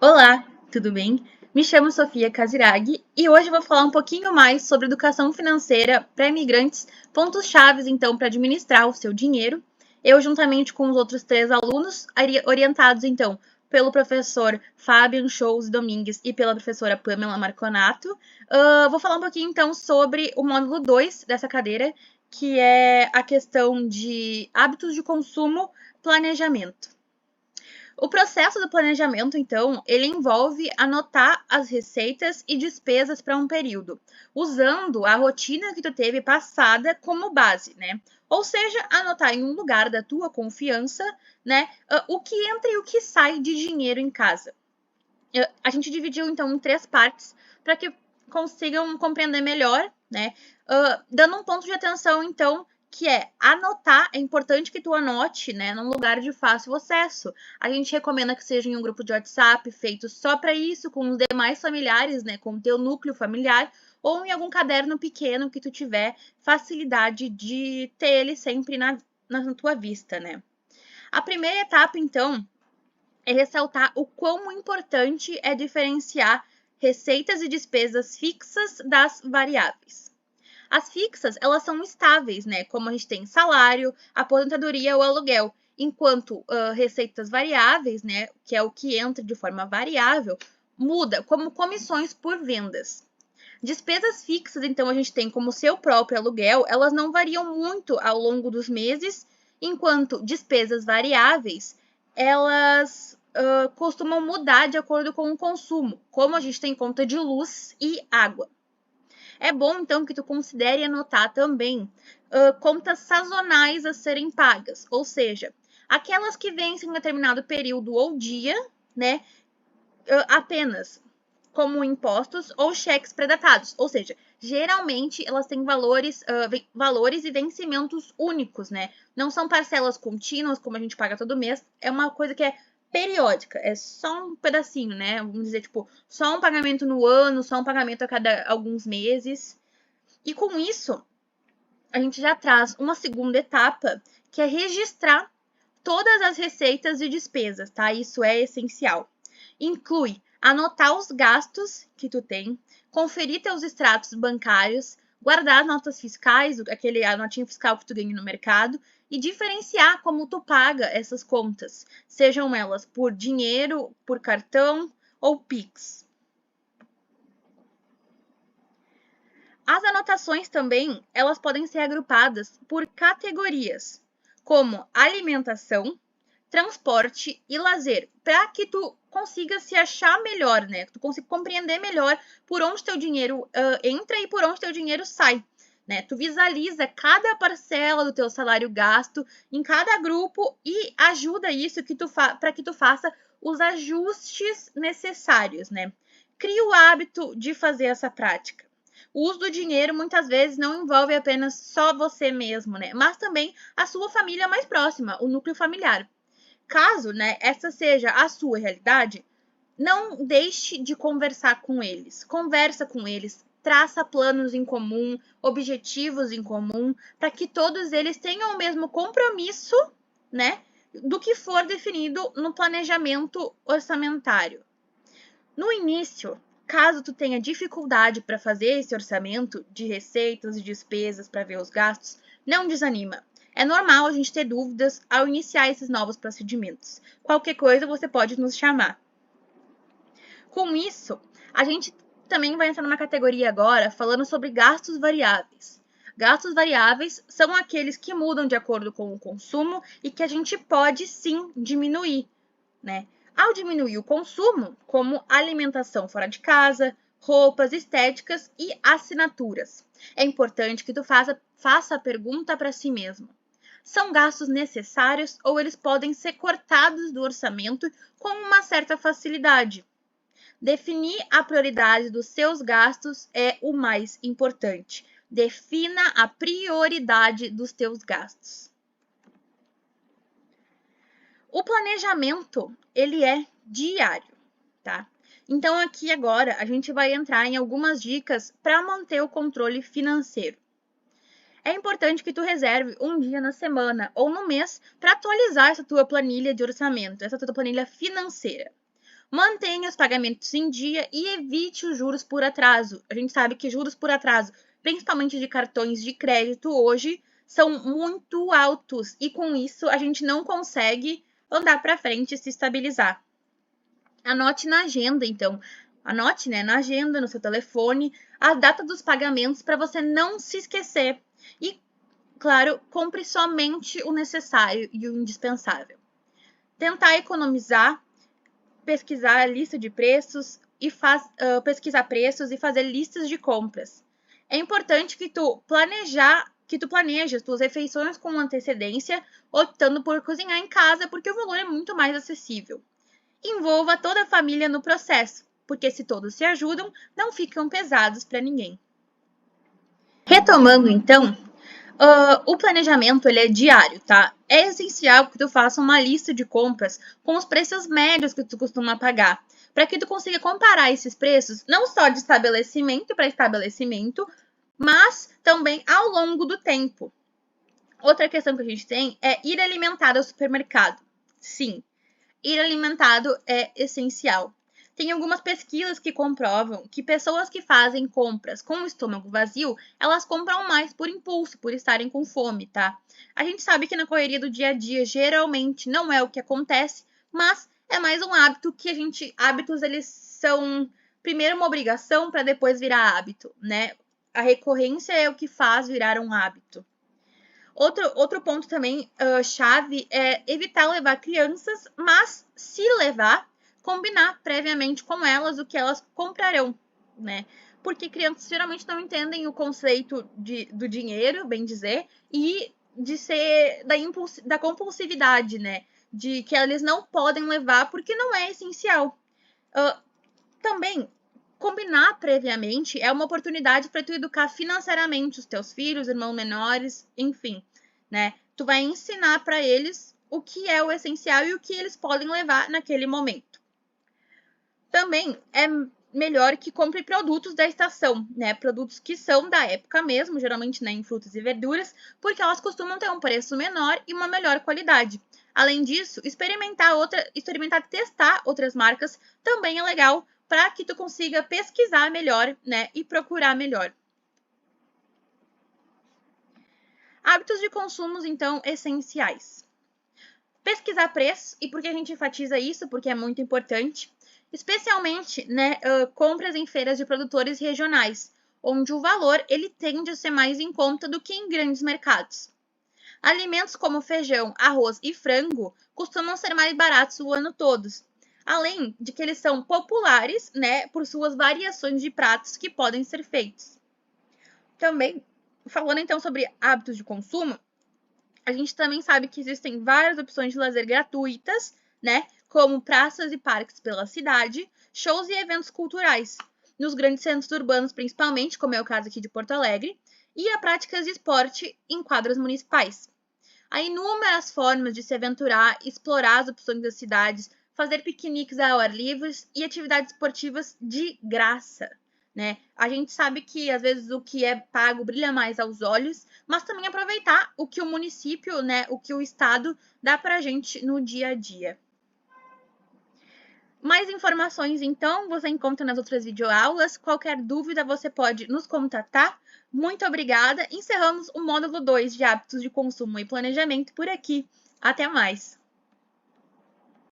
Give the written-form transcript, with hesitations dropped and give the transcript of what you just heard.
Olá, tudo bem? Me chamo Sofia Casiraghi e hoje eu vou falar um pouquinho mais sobre educação financeira para imigrantes, pontos chaves então para administrar o seu dinheiro. Eu, juntamente com os outros 3 alunos, orientados então pelo professor Fabian Scholz Domingues e pela professora Pamela Marconato, vou falar um pouquinho então sobre o módulo 2 dessa cadeira, que é a questão de hábitos de consumo, planejamento. O processo do planejamento, então, ele envolve anotar as receitas e despesas para um período, usando a rotina que tu teve passada como base, né? Ou seja, anotar em um lugar da tua confiança, né, o que entra e o que sai de dinheiro em casa. A gente dividiu, então, em 3 partes para que consigam compreender melhor, né? Dando um ponto de atenção, então, que é anotar, é importante que tu anote, né, num lugar de fácil acesso. A gente recomenda que seja em um grupo de WhatsApp feito só para isso, com os demais familiares, né, com o teu núcleo familiar, ou em algum caderno pequeno que tu tiver facilidade de ter ele sempre na tua vista, né? A primeira etapa, então, é ressaltar o quão importante é diferenciar receitas e despesas fixas das variáveis. As fixas, elas são estáveis, né? Como a gente tem salário, aposentadoria ou aluguel, enquanto receitas variáveis, né, que é o que entra de forma variável, muda, como comissões por vendas. Despesas fixas, então, a gente tem como seu próprio aluguel, elas não variam muito ao longo dos meses, enquanto despesas variáveis, elas costumam mudar de acordo com o consumo, como a gente tem conta de luz e água. É bom, então, que tu considere anotar também contas sazonais a serem pagas, ou seja, aquelas que vencem em determinado período ou dia, né, apenas como impostos ou cheques predatados, ou seja, geralmente elas têm valores e vencimentos únicos, né? Não são parcelas contínuas, como a gente paga todo mês, é uma coisa que é periódica, é só um pedacinho, né? Vamos dizer, tipo, só um pagamento no ano, só um pagamento a cada alguns meses. E com isso, a gente já traz uma segunda etapa, que é registrar todas as receitas e despesas, tá? Isso é essencial. Inclui anotar os gastos que tu tem, conferir teus extratos bancários, guardar as notas fiscais, a notinha fiscal que tu ganha no mercado, e diferenciar como tu paga essas contas, sejam elas por dinheiro, por cartão ou Pix. As anotações também, elas podem ser agrupadas por categorias, como alimentação, transporte e lazer, para que tu consiga se achar melhor, né? Que tu consiga compreender melhor por onde teu dinheiro entra e por onde teu dinheiro sai, né? Tu visualiza cada parcela do teu salário gasto em cada grupo e ajuda isso para que tu faça os ajustes necessários, né? Cria o hábito de fazer essa prática. O uso do dinheiro muitas vezes não envolve apenas só você mesmo, né? Mas também a sua família mais próxima, o núcleo familiar. Caso, né, essa seja a sua realidade, não deixe de conversar com eles. Conversa com eles, traça planos em comum, objetivos em comum, para que todos eles tenham o mesmo compromisso, né, do que for definido no planejamento orçamentário. No início, caso tu tenha dificuldade para fazer esse orçamento de receitas e despesas para ver os gastos, não desanima. É normal a gente ter dúvidas ao iniciar esses novos procedimentos. Qualquer coisa você pode nos chamar. Com isso, a gente também vai entrar numa categoria agora falando sobre gastos variáveis. Gastos variáveis são aqueles que mudam de acordo com o consumo e que a gente pode sim diminuir, né? Ao diminuir o consumo, como alimentação fora de casa, roupas, estéticas e assinaturas. É importante que tu faça a pergunta para si mesmo. São gastos necessários ou eles podem ser cortados do orçamento com uma certa facilidade? Definir a prioridade dos seus gastos é o mais importante. Defina a prioridade dos teus gastos. O planejamento, ele é diário, tá? Então aqui agora a gente vai entrar em algumas dicas para manter o controle financeiro. É importante que tu reserve um dia na semana ou no mês para atualizar essa tua planilha de orçamento, essa tua planilha financeira. Mantenha os pagamentos em dia e evite os juros por atraso. A gente sabe que juros por atraso, principalmente de cartões de crédito hoje, são muito altos e com isso a gente não consegue andar para frente e se estabilizar. Anote na agenda, então. Anote, né, na agenda, no seu telefone, a data dos pagamentos para você não se esquecer. E, claro, compre somente o necessário e o indispensável. Tentar economizar, pesquisar a lista de preços e pesquisar preços e fazer listas de compras. É importante que tu planejes tuas refeições com antecedência, optando por cozinhar em casa, porque o valor é muito mais acessível. Envolva toda a família no processo, porque se todos se ajudam, não ficam pesados para ninguém. Retomando, então, o planejamento ele é diário, tá? É essencial que tu faça uma lista de compras com os preços médios que tu costuma pagar, para que tu consiga comparar esses preços não só de estabelecimento para estabelecimento, mas também ao longo do tempo. Outra questão que a gente tem é ir alimentado ao supermercado. Sim, ir alimentado é essencial. Tem algumas pesquisas que comprovam que pessoas que fazem compras com o estômago vazio, elas compram mais por impulso, por estarem com fome, tá? A gente sabe que na correria do dia a dia geralmente não é o que acontece, mas é mais um hábito que hábitos eles são primeiro uma obrigação para depois virar hábito, né? A recorrência é o que faz virar um hábito. Outro ponto também chave é evitar levar crianças, mas se levar, combinar previamente com elas o que elas comprarão, né? Porque crianças geralmente não entendem o conceito do dinheiro, bem dizer, e de ser da compulsividade, né? De que eles não podem levar porque não é essencial. Também combinar previamente é uma oportunidade para tu educar financeiramente os teus filhos, irmãos menores, enfim, né? Tu vai ensinar para eles o que é o essencial e o que eles podem levar naquele momento. Também é melhor que compre produtos da estação, né? Produtos que são da época mesmo, geralmente, né, em frutas e verduras, porque elas costumam ter um preço menor e uma melhor qualidade. Além disso, testar outras marcas também é legal para que tu consiga pesquisar melhor, né, e procurar melhor. Hábitos de consumos, então, essenciais. Pesquisar preços, e por que a gente enfatiza isso? Porque é muito importante. Especialmente, né, compras em feiras de produtores regionais, onde o valor ele tende a ser mais em conta do que em grandes mercados. Alimentos como feijão, arroz e frango costumam ser mais baratos o ano todo, além de que eles são populares, né, por suas variações de pratos que podem ser feitos. Também, falando então sobre hábitos de consumo, a gente também sabe que existem várias opções de lazer gratuitas, né, como praças e parques pela cidade, shows e eventos culturais, nos grandes centros urbanos principalmente, como é o caso aqui de Porto Alegre, e a práticas de esporte em quadras municipais. Há inúmeras formas de se aventurar, explorar as opções das cidades, fazer piqueniques ao ar livre e atividades esportivas de graça, né? A gente sabe que às vezes o que é pago brilha mais aos olhos, mas também aproveitar o que o município, né, o que o estado dá pra gente no dia a dia. Mais informações, então, você encontra nas outras videoaulas. Qualquer dúvida, você pode nos contatar. Muito obrigada. Encerramos o módulo 2 de hábitos de consumo e planejamento por aqui. Até mais!